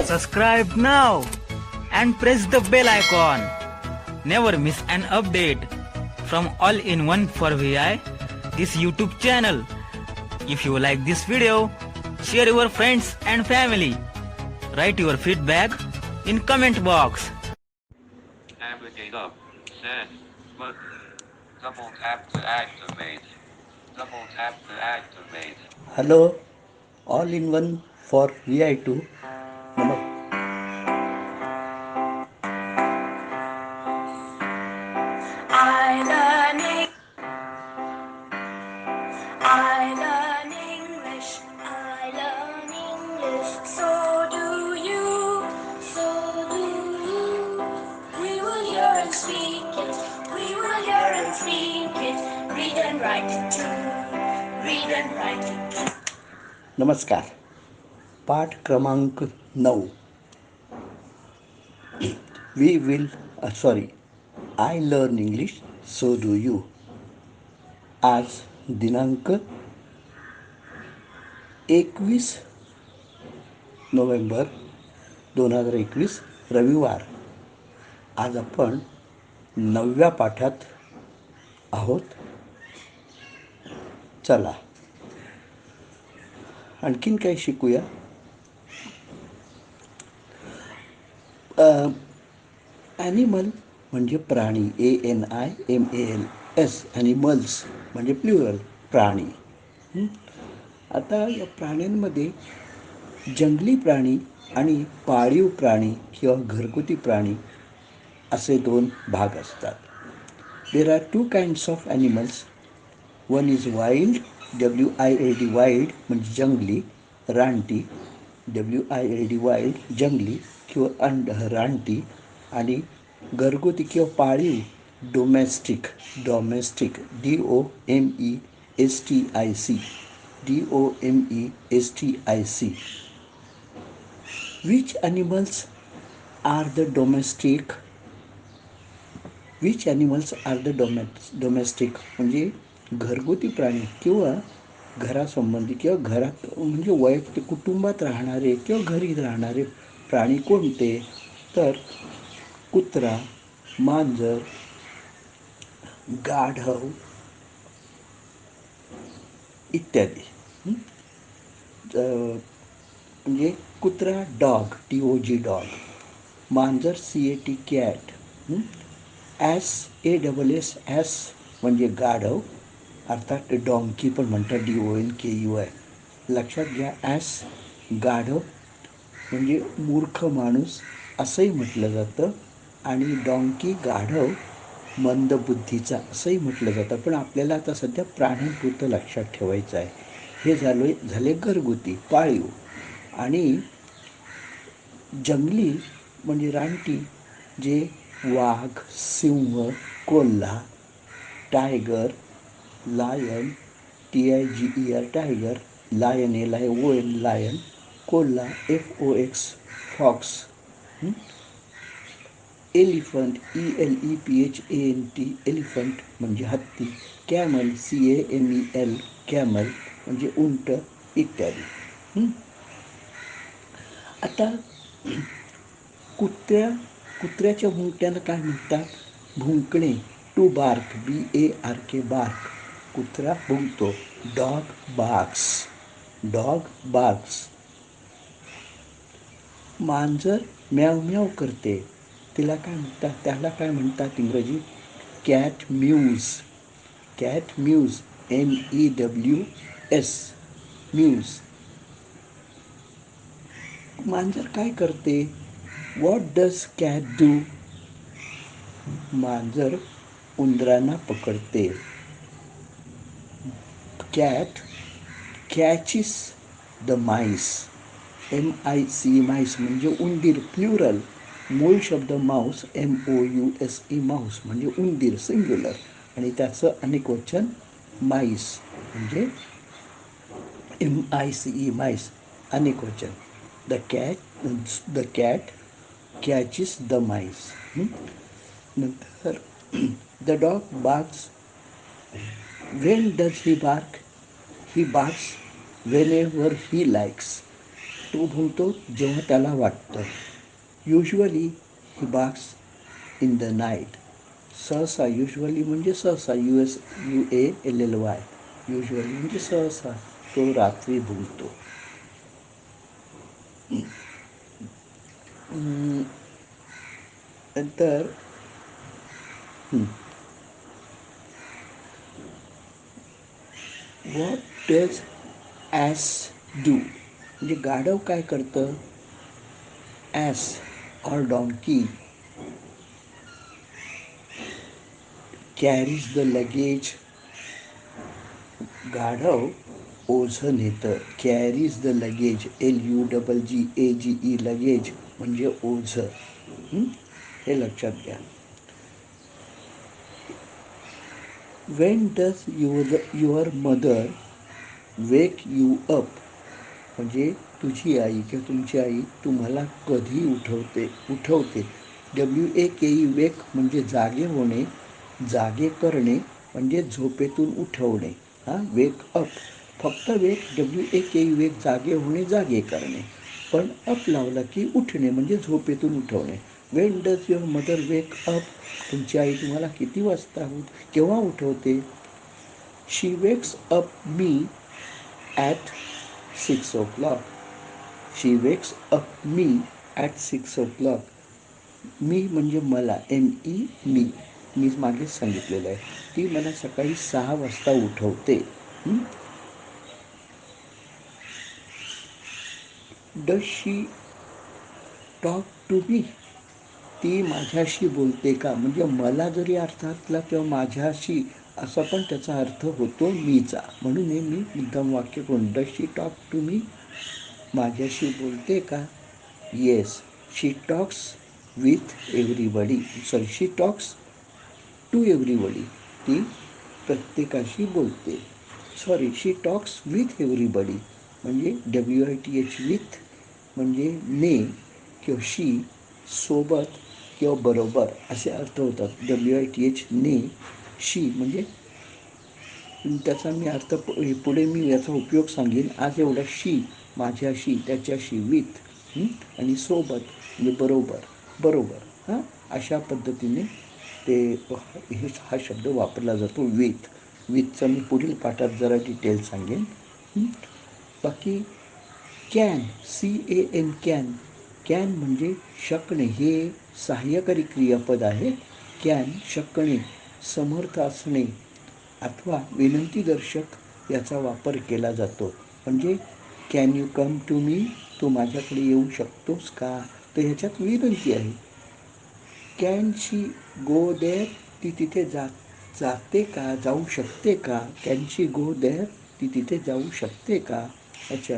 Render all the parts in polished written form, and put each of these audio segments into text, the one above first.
Subscribe now and press the bell icon. Never miss an update from All in One for VI, this YouTube channel. If you like this video, share your friends and family. Write your feedback in comment box. Navigate up. Send. Button. Double tap to activate. Double tap to activate. Hello, all in one for VI2. I learn English, so do you, so do you. We will hear and speak it, we will hear and speak it, read and write it too, read and write it too. नमस्कार. पाठ क्रमांक 9. I learn English so do you. आज दिनांक 21 November 2021 रविवार. आज आपण 9व्या पाठात आहोत. चला आणखीन काही शिकूया. ॲनिमल म्हणजे प्राणी, ANIMALS. ॲनिमल्स म्हणजे प्लुरल प्राणी. आता या प्राण्यांमध्ये जंगली प्राणी आणि पाळीव प्राणी किंवा घरगुती प्राणी असे 2 भाग असतात. There are 2 kinds of animals. One is wild, WILD wild म्हणजे जंगली, रानटी, WILD वाईल्ड जंगली किंवा रानटी, आणि घरगुती किंवा पाळीव domestic, DOMESTIC. Which animals are the domestic? म्हणजे घरगुती प्राणी किंवा घरासंबंधी किंवा घरात म्हणजे वैयक्तिक कुटुंबात राहणारे किंवा घरी राहणारे प्राणी कोणते? तर कुत्रा, मांजर, गाढव इत्यादी. म्हणजे कुत्रा डॉग, TOG डॉग, मांजर CAT कॅट, SASS म्हणजे गाढव, अर्थात डॉंकी पण म्हणतात, DONKEY. लक्षात घ्या, गाढव म्हणजे मूर्ख माणूस असंही म्हटलं जातं, आणि डॉंकी गाढव मंदबुद्धीचा असंही म्हटलं जातं. पण आपल्याला आता सध्या प्राण्यांपुरतं लक्षात ठेवायचं आहे. हे झाले घरगुती पाळीव. आणि जंगली म्हणजे रानटी, जे वाघ, सिंह, कोल्हा, tiger, lion, TIGER tiger, lion LION lion, कोल्हा FOX fox, elephant ELEPHANT elephant म्हणजे हत्ती, कॅमल CAMEL कॅमल म्हणजे उंट इत्यादी. आता कुत्र्याच्या भुंकट्याला काय म्हणतात? भुंकणे, टू बार्क, BARK बार्क, कुत्रा भुंकतो. Dog barks. मांजर म्याव म्याव करते, त्याला काय म्हणतात इंग्रजी? Cat mews, MEWS, mews. मांजर काय करते? What does cat do? मांजर उंदरांना पकडते. Cat catches the mice, MICE mice म्हणजे उंदीर प्लुरल. मूळ शब्द माऊस, MOUSE माऊस म्हणजे उंदीर सिंग्युलर, आणि त्याचं अनेक वचन माईस म्हणजे MICE माईस अनेक वचन. The cat catches the mice. नंतर the dog barks. When does he bark? He barks whenever he likes. तो भुंकतो जेव्हा त्याला वाटतं. Usually he barks in the night. सहसा, युजली म्हणजे सहसा, USUALLY, युजली म्हणजे सहसा तो रात्री भुंकतो. नंतर व्हॉट डज ॲस डू, म्हणजे गाढव काय करतं. Ass or donkey carries the luggage. गाढव ओझं नेतं. Carries the luggage, LUGGAGE, luggage म्हणजे ओझं. हे लक्षात घ्या. When does your mother wake you up, म्हणजे तुझी आई किंवा तुमची आई तुम्हाला कधी उठवते. WAKE, वेक म्हणजे जागे होणे, जागे करणे म्हणजे झोपेतून उठवणे. वेक अप, फक्त वेक, WAKE, वेक जागे होणे, जागे करणे. पण अप लावला की उठणे म्हणजे झोपेतून उठवणे. When does your mother wake up, तुमची आई तुम्हाला किती वाजता केव्हा उठवते. She wakes up me at 6 o'clock. She wakes up me at 6 o'clock. Me म्हणजे मला, ME, मी मागेच सांगितलेलं आहे. ती मला सकाळी 6 वाजता उठवते. Does she talk to me, ती माझ्याशी बोलते का, म्हणजे मला जरी अर्थ असला किंवा माझ्याशी असा पण त्याचा अर्थ होतो मीचा. म्हणून हे मी मुद्दाम वाक्य कोण, does she talk to me, माझ्याशी बोलते का. Yes, she talks with everybody. She talks to everybody, ती प्रत्येकाशी बोलते. शी टॉक्स विथ एव्हरीबडी म्हणजे WITH, विथ म्हणजे ने किंवा शी, सोबत किंवा बरोबर असे अर्थ होतात. WITH, ने, शी म्हणजे त्याचा मी अर्थ पुढे मी याचा उपयोग सांगेन. आज एवढा शी, माझ्याशी, त्याच्याशी, विथ, आणि सोबत म्हणजे बरोबर. अशा पद्धतीने हा शब्द वापरला जातो. विथचा मी पुढील पाठात जरा डिटेल सांगेन. बाकी कॅन, CAN, कॅन म्हणजे शकणे, हे सहाय्यकारी क्रियापद आहे. कॅन शकणे, समर्थ असणे अथवा विनंतीदर्शक याचा वापर केला जातो. म्हणजे can you come to me, तू माझ्याकडे येऊ शकतोस का, तर ह्याच्यात विनंती आहे. कॅन शी गो देअर, ती तिथे जाते का, जाऊ शकते का. कॅन शी गो देअर, ती तिथे जाऊ शकते का. अच्छा,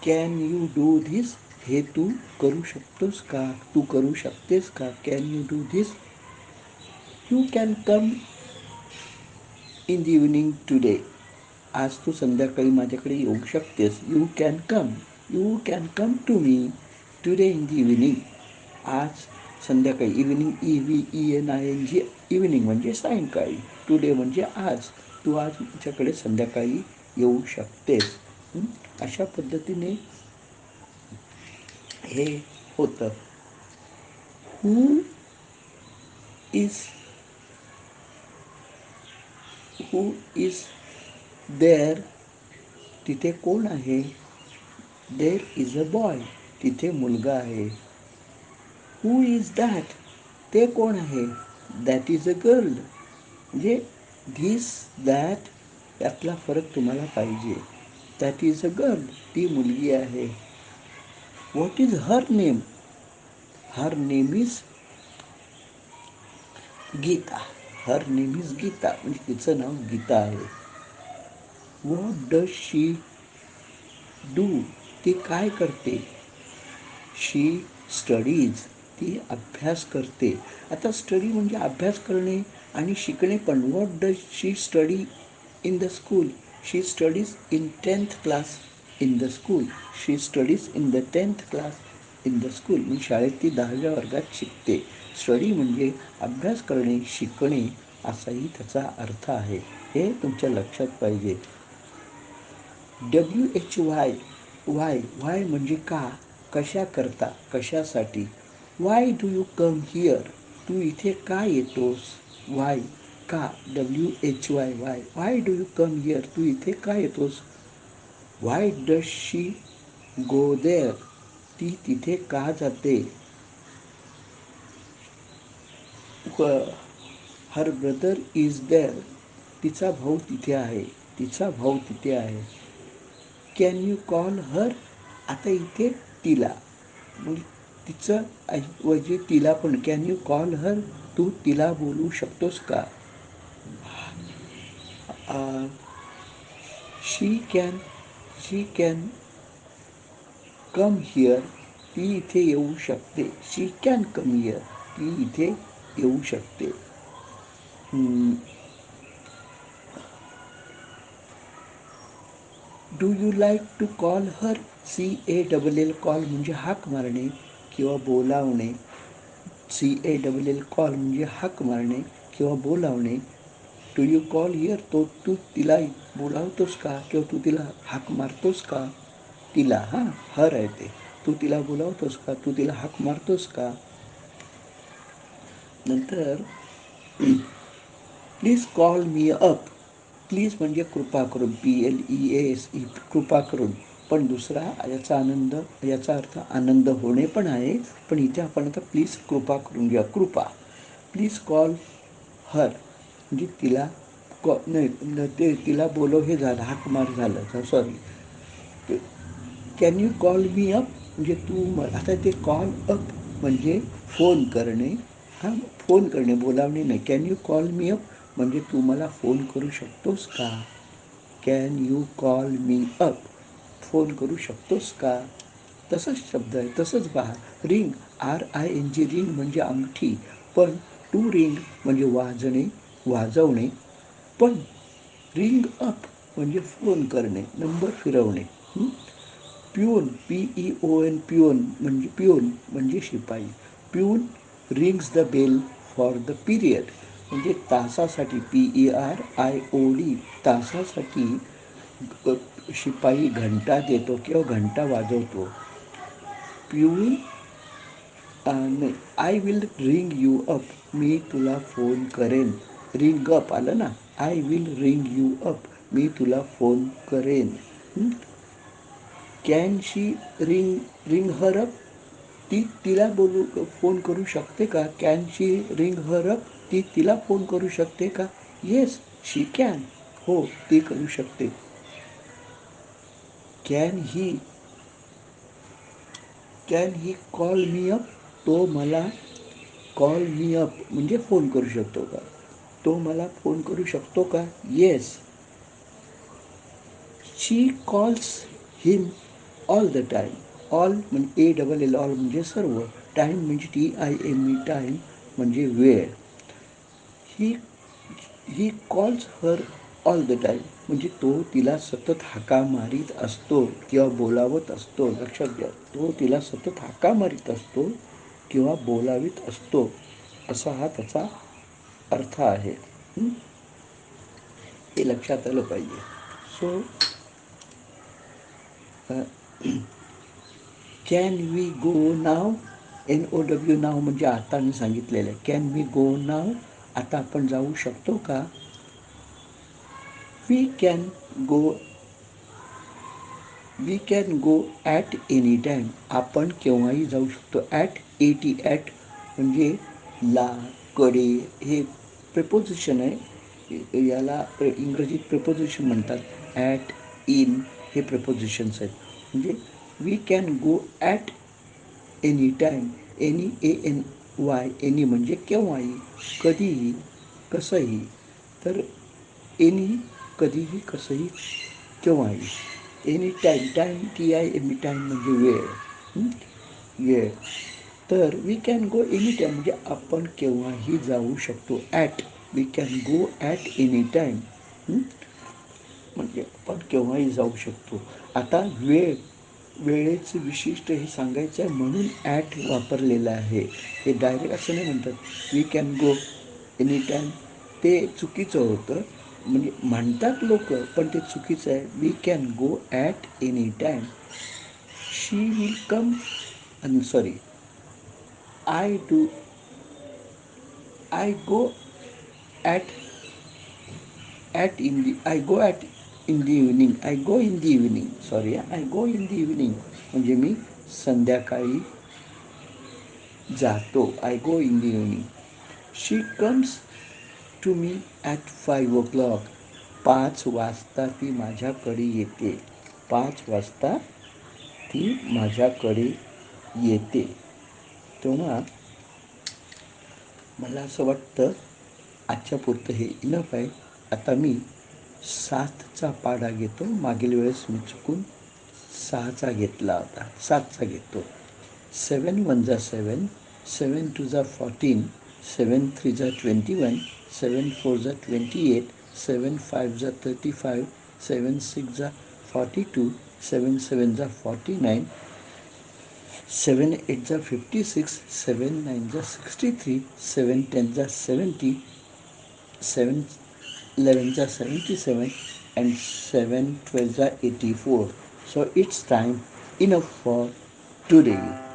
कॅन यू डू धिस, हे तू करू शकतोस का, तू करू शकतेस का. Can you do this. You can come in the evening today, आज तू संध्याकाळी माझ्याकडे येऊ शकतेस. You can come to me today in the evening, आज संध्याकाळी. इव्हनिंग, EVENING, इव्हनिंग म्हणजे सायंकाळी, टुडे म्हणजे आज, तू आज माझ्याकडे संध्याकाळी येऊ शकतेस. अशा पद्धतीने हे होतं. हू इज देअर, तिथे कोण आहे. देअर इज अ बॉय, तिथे मुलगा आहे. हू इज दॅट, ते कोण आहे. दॅट इज अ गर्ल, म्हणजे धिस, दॅट यातला फरक तुम्हाला पाहिजे. दॅट इज अ गर्ल, ती मुलगी आहे. What is her name, her name is Geeta. Her name is Geeta म्हणजे तिचं नाव गीता आहे. व्हॉट डज शी डू, ती काय करते. शी स्टडीज, ती अभ्यास करते. आता स्टडी म्हणजे अभ्यास करणे आणि शिकणे पण. What does she study in the school, she studies in 10th class in the school. She studies in the 10th class in the school म्हणजे शाळेत ती 10व्या वर्गात शिकते. स्टडी म्हणजे अभ्यास करणे, शिकणे असाही त्याचा अर्थ आहे. हे तुमच्या लक्षात पाहिजे. WHY वाय म्हणजे का, कशा करता, कशासाठी. Why do you come here, तू इथे का येतोस. वाय का, WHY why do you come here, तू इथे का येतोस. Why does she go there, ती तिथे का जाते. हर ब्रदर इज देअर, तिचा भाऊ तिथे आहे, तिचा भाऊ तिथे आहे. कॅन यू कॉल हर, आता इथे तिला, म्हणजे तिचं ऐवजी तिला पण कॅन यू कॉल हर, तू तिला बोलू शकतोस का. शी कॅन कम हिअर, ती इथे येऊ शकते. शी कॅन कम हिअर, ती इथे येऊ शकते. Do you like to call her, CALL call म्हणजे हाक मारणे किंवा बोलावणे. CALL कॉल म्हणजे हाक मारणे किंवा बोलावणे. डू यू कॉल हिअर, तो तू तिला बोलावतोस का किंवा तू तिला हाक मारतोस का. तिला हर आहे ते, तू तिला बोलावतोस का, तू तिला हाक मारतोस का. नंतर please call me up, please म्हणजे कृपा करून, PLEASE कृपा करून. पण दुसरा याचा अर्थ आनंद होणे पण आहे, पण इथे आपण आता प्लीज कृपा करून घ्या. कृपा. प्लीज कॉल हर म्हणजे तिला ते तिला बोलव, हे झालं हाक मार झालं, sorry. Can you call me up म्हणजे तू आता ते कॉल अप म्हणजे फोन करणे. फोन करणे, बोलावणे नाही. Can you call me up म्हणजे तू मला फोन करू शकतोस का. Can you call me up, phone करू शकतोस का. तसंच शब्द आहे, तसंच पहा. रिंग, RING रिंग म्हणजे अंगठी, पण टू रिंग म्हणजे वाजवणे. पण रिंग अप म्हणजे फोन करणे, नंबर फिरवणे. प्यून, PEON पिऊन म्हणजे शिपाई. Peon rings the bell for the period म्हणजे तासासाठी, PERIOD तासासाठी शिपाई घंटा देतो किंवा घंटा वाजवतो. Peon I will ring you up, मी तुला फोन करेन. रिंग अप आलं ना, I will ring you up, मी तुला फोन करेन. Can she ring her up, ती तिला फोन करू शकते का. Can she ring her up, ती तिला फोन करू शकते का. येस शी कॅन, हो ती करू शकते. Can he call me up, तो मला कॉल मी अप म्हणजे फोन करू शकतो का. तो मला फोन करू शकतो का. Yes she calls him all the time. All म्हणजे ALL ऑल म्हणजे सर्व. टाईम म्हणजे TIME टाईम म्हणजे वेळ. He calls her all the time म्हणजे तो तिला सतत हाका मारीत असतो किंवा बोलावत असतो. लक्षात घ्या, तो तिला सतत हाका मारीत असतो किंवा बोलावित असतो, असा हा त्याचा अर्थ आहे. हे लक्षात आलं पाहिजे. So can we go now, NOW now म्हणजे आता मी सांगितलेलं आहे. कॅन वी गो नाव, आता आपण जाऊ शकतो का. We can go at any time, आपण केव्हाही जाऊ शकतो. ॲट म्हणजे ला, कडे, हे प्रिपोजिशन आहे. याला इंग्रजीत प्रिपोजिशन म्हणतात. ॲट, इन हे प्रिपोजिशन्स आहेत. म्हणजे we can go at any time. ANY, any म्हणजे केव्हाही, कधीही, कसंही. तर एनी कधीही, कसंही, केव्हाही. एनी टाईम, TIME टाईम म्हणजे वेळ. तर we can go any time म्हणजे आपण केव्हाही जाऊ शकतो. We can go at any time म्हणजे आपण केव्हाही जाऊ शकतो. आता वेळेचं विशिष्ट हे सांगायचं आहे म्हणून ॲट वापरलेलं आहे. हे डायरेक्ट असं नाही म्हणतात we can go any time, ते चुकीचं होतं. म्हणजे म्हणतात लोक, पण ते चुकीचं आहे. We can go at any time. She will come, sorry, I go at I go at in the evening. I go in the evening, sorry, I go in the evening म्हणजे मी संध्याकाळी जातो. I go in the evening. She comes to me at 5 o'clock. 5 वाजता ती माझ्याकडे येते. 5 वाजता ती माझ्याकडे येते. तेव्हा मला असं वाटतं आजच्या पुरतं हे इनफ आहे. आता मी 7चा पाढा घेतो. मागील वेळेस मी चुकून 6चा घेतला होता. 7चा घेतो. 7 1 जा 7, 7 2 जा 14, 7 3 जा 21, 7 4 जा 28, 7 5 जा 35, 7 6 जा 42, 7 7 जा 49, 7 8 जा 56, 7 9 जा 63, 7 10 जा 70, 7 11 जा 77, and 7 12 जा 84. So it's time enough for today.